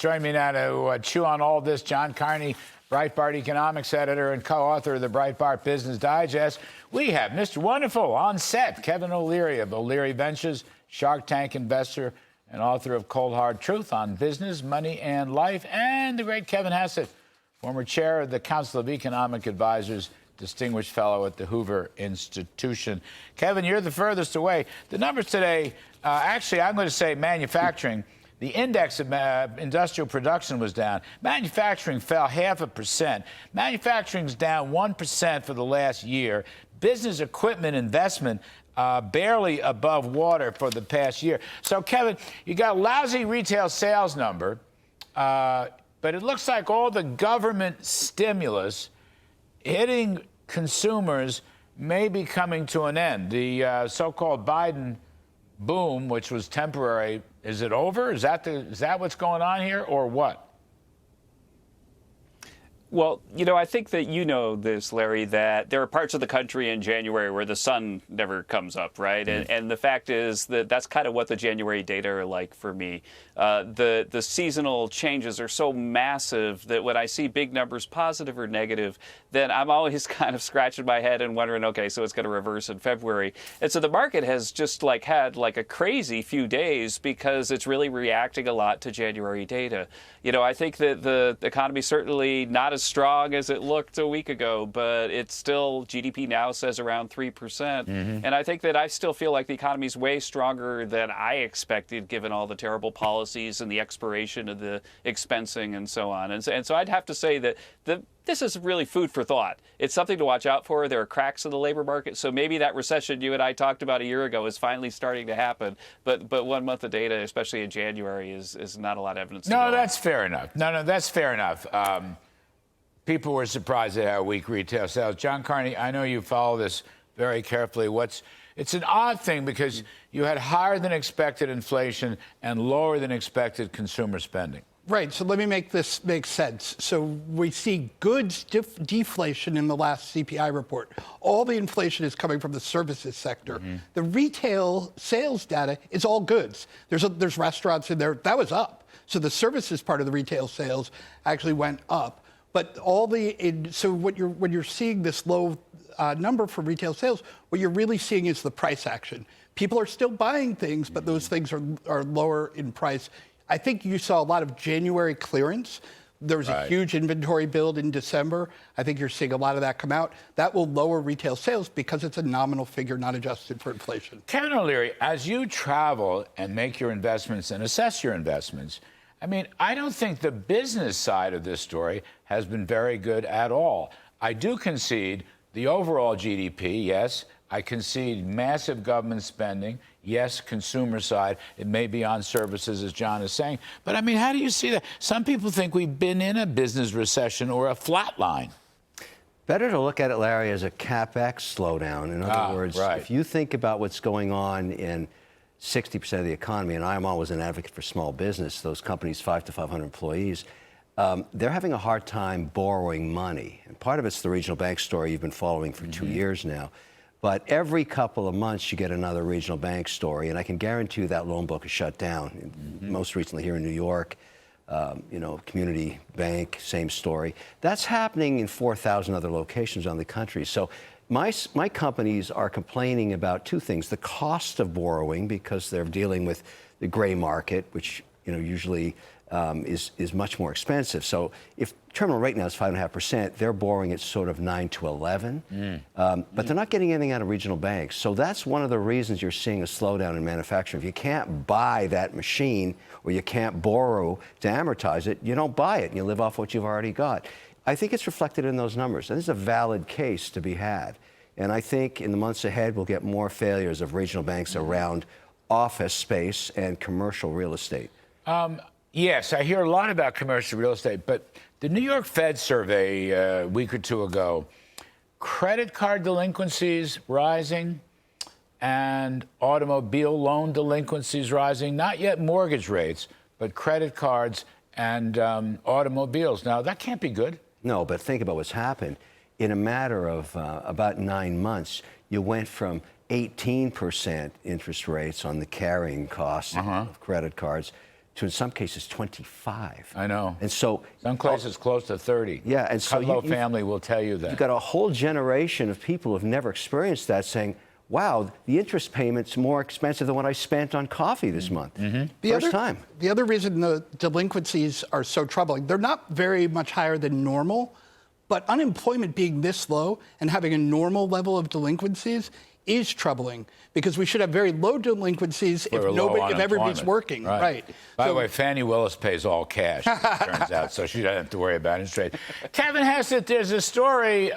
Join me now to chew on all this. John Carney, Breitbart economics editor and co-author of the Breitbart Business Digest. We have Mr. Wonderful on set, Kevin O'Leary of O'Leary Ventures, Shark Tank investor and author of Cold Hard Truth on Business, Money, and Life, and the great Kevin Hassett, former chair of the Council of Economic Advisors, distinguished fellow at the Hoover Institution. Kevin, you're the furthest away. The numbers today, actually, I'm going to say manufacturing. The index of industrial production was down. Manufacturing fell 0.5%. Manufacturing's down 1% for the last year. Business equipment investment barely above water for the past year. So, Kevin, you got a lousy retail sales number, but it looks like all the government stimulus hitting consumers may be coming to an end. The so-called Biden boom, which was temporary, is it over? Is that what's going on here, or what? Well, you know, I think that you know this, Larry, that there are parts of the country in January where the sun never comes up, right? And the fact is that that's kind of what the January data are like for me. The seasonal changes are so massive that when I see big numbers, positive or negative, then I'm always kind of scratching my head and wondering, okay, so it's going to reverse in February. And so the market has just had a crazy few days because it's really reacting a lot to January data. You know, I think that the economy certainly not as strong as it looked a week ago, but it's still, GDP now says around 3%. Mm-hmm. And I think that I still feel like the economy is way stronger than I expected, given all the terrible policies and the expiration of the expensing and so on. And so I'd have to say that this is really food for thought. It's something to watch out for. There are cracks in the labor market. So maybe that recession you and I talked about a year ago is finally starting to happen. But 1 month of data, especially in January, is not a lot of evidence. No, that's fair enough. No, that's fair enough. People were surprised at our weak retail sales. John Carney, I know you follow this very carefully. It's an odd thing because you had higher than expected inflation and lower than expected consumer spending. Right. So let me make this make sense. So we see goods deflation in the last CPI report. All the inflation is coming from the services sector. Mm-hmm. The retail sales data is all goods. There's restaurants in there. That was up. So the services part of the retail sales actually went up. But so when you're seeing this low number for retail sales, what you're really seeing is the price action. People are still buying things, but those things are lower in price. I think you saw a lot of January clearance. There was a huge inventory build in December. I think you're seeing a lot of that come out. That will lower retail sales because it's a nominal figure, not adjusted for inflation. Kevin O'Leary, as you travel and make your investments and assess your investments, I mean, I don't think the business side of this story has been very good at all. I do concede the overall GDP, yes. I concede massive government spending. Yes, consumer side. It may be on services, as John is saying. But, I mean, how do you see that? Some people think we've been in a business recession or a flat line. Better to look at it, Larry, as a CapEx slowdown. In other words, if you think about what's going on in 60% of the economy, and I'm always an advocate for small business, those companies 5 to 500 employees, they're having a hard time borrowing money. And part of it's the regional bank story you've been following for 2 years now. But every couple of months, you get another regional bank story, and I can guarantee you that loan book is shut down. Most recently here in New York, Community Bank, same story. That's happening in 4,000 other locations around the country. So my companies are complaining about two things: the cost of borrowing, because they're dealing with the gray market, which usually is much more expensive. So if terminal rate now is 5.5%, they're borrowing at sort of 9 to 11, but they're not getting anything out of regional banks. So that's one of the reasons you're seeing a slowdown in manufacturing. If you can't buy that machine or you can't borrow to amortize it, you don't buy it and you live off what you've already got. I think it's reflected in those numbers. And this is a valid case to be had. And I think in the months ahead, we'll get more failures of regional banks around office space and commercial real estate. Yes, I hear a lot about commercial real estate, but the New York Fed survey a week or two ago, credit card delinquencies rising and automobile loan delinquencies rising, not yet mortgage rates, but credit cards and automobiles. Now, that can't be good. No, but think about what's happened. In a matter of about 9 months, you went from 18% interest rates on the carrying costs of credit cards to, in some cases, 25. I know. And so some places close to 30. Yeah, and so Kudlow family will tell you that. You've got a whole generation of people who've never experienced that saying, wow, the interest payment's more expensive than what I spent on coffee this month. First time. The other reason the delinquencies are so troubling, they're not very much higher than normal, but unemployment being this low and having a normal level of delinquencies is troubling, because we should have very low delinquencies if everybody's working. Right. By the way, Fannie Willis pays all cash, it turns out, so she doesn't have to worry about interest rate. Kevin Hassett, there's a story.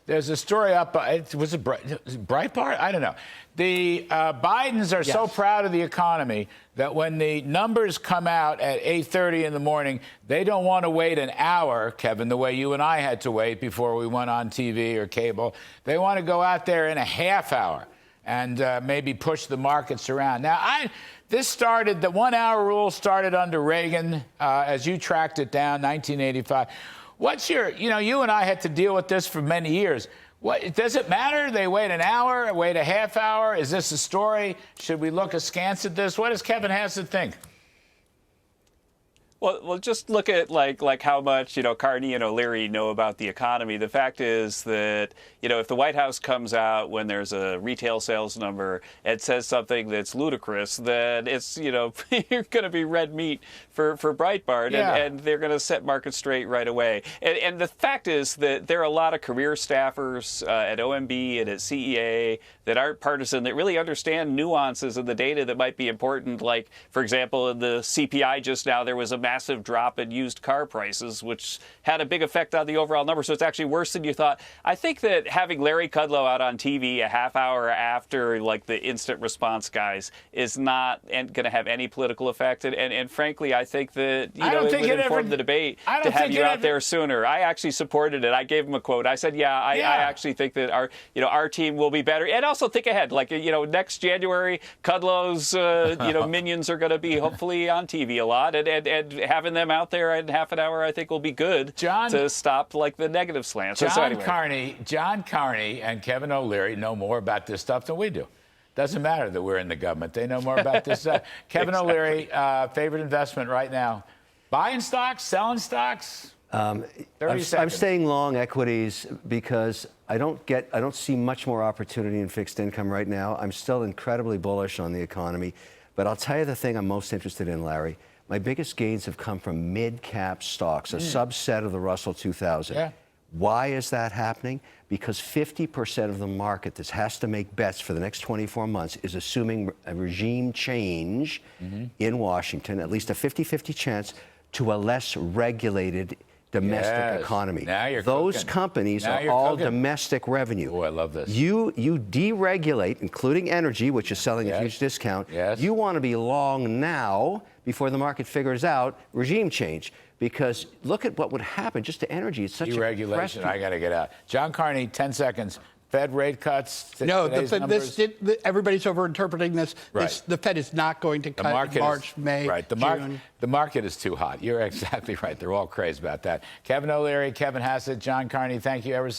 There's a story up. Was it Breitbart? I don't know. The Bidens are so proud of the economy that when the numbers come out at 8:30 in the morning, they don't want to wait an hour, Kevin, the way you and I had to wait before we went on TV or cable. They want to go out there in a half hour and maybe push the markets around. Now, the 1 hour rule started under Reagan, as you tracked it down, 1985. What's your, you and I had to deal with this for many years. Does it matter? They wait an hour, wait a half hour? Is this a story? Should we look askance at this? What does Kevin Hassett think? Well, just look at like how much Carney and O'Leary know about the economy. The fact is that if the White House comes out when there's a retail sales number and says something that's ludicrous, then it's you're going to be red meat for Breitbart, and they're going to set markets straight right away. And the fact is that there are a lot of career staffers at OMB and at CEA that aren't partisan, that really understand nuances of the data that might be important. Like, for example, in the CPI just now, there was a massive drop in used car prices, which had a big effect on the overall number. So it's actually worse than you thought. I think that having Larry Kudlow out on TV a half hour after the instant response guys is not going to have any political effect. And frankly, I think that it would inform the debate to have you out there sooner. I actually supported it. I gave him a quote. I said, I actually think that our team will be better. And also think ahead, next January, Kudlow's minions are going to be hopefully on TV a lot, and having them out there in half an hour, I think, will be good to stop the negative slant. John Carney and Kevin O'Leary know more about this stuff than we do. Doesn't matter that we're in the government. They know more about this stuff. Kevin O'Leary, favorite investment right now? Buying stocks, selling stocks? 30 seconds. I'm staying long equities because I don't see much more opportunity in fixed income right now. I'm still incredibly bullish on the economy. But I'll tell you the thing I'm most interested in, Larry. My biggest gains have come from mid-cap stocks, a subset of the Russell 2000. Yeah. Why is that happening? Because 50% of the market that has to make bets for the next 24 months is assuming a regime change in Washington, at least a 50-50 chance to a less regulated domestic economy. Now you're Those cooking. companies Now are you're all cooking. domestic revenue. Oh, I love this. You deregulate, including energy, which is selling at a huge discount. Yes. You want to be long now before the market figures out regime change. Because look at what would happen just to energy. It's such Deregulation. I got to get out. John Carney, 10 seconds. Fed rate cuts. No, everybody's overinterpreting this. Right. The Fed is not going to cut in March, May, June. The market is too hot. You're exactly right. They're all crazy about that. Kevin O'Leary, Kevin Hassett, John Carney, thank you ever so much.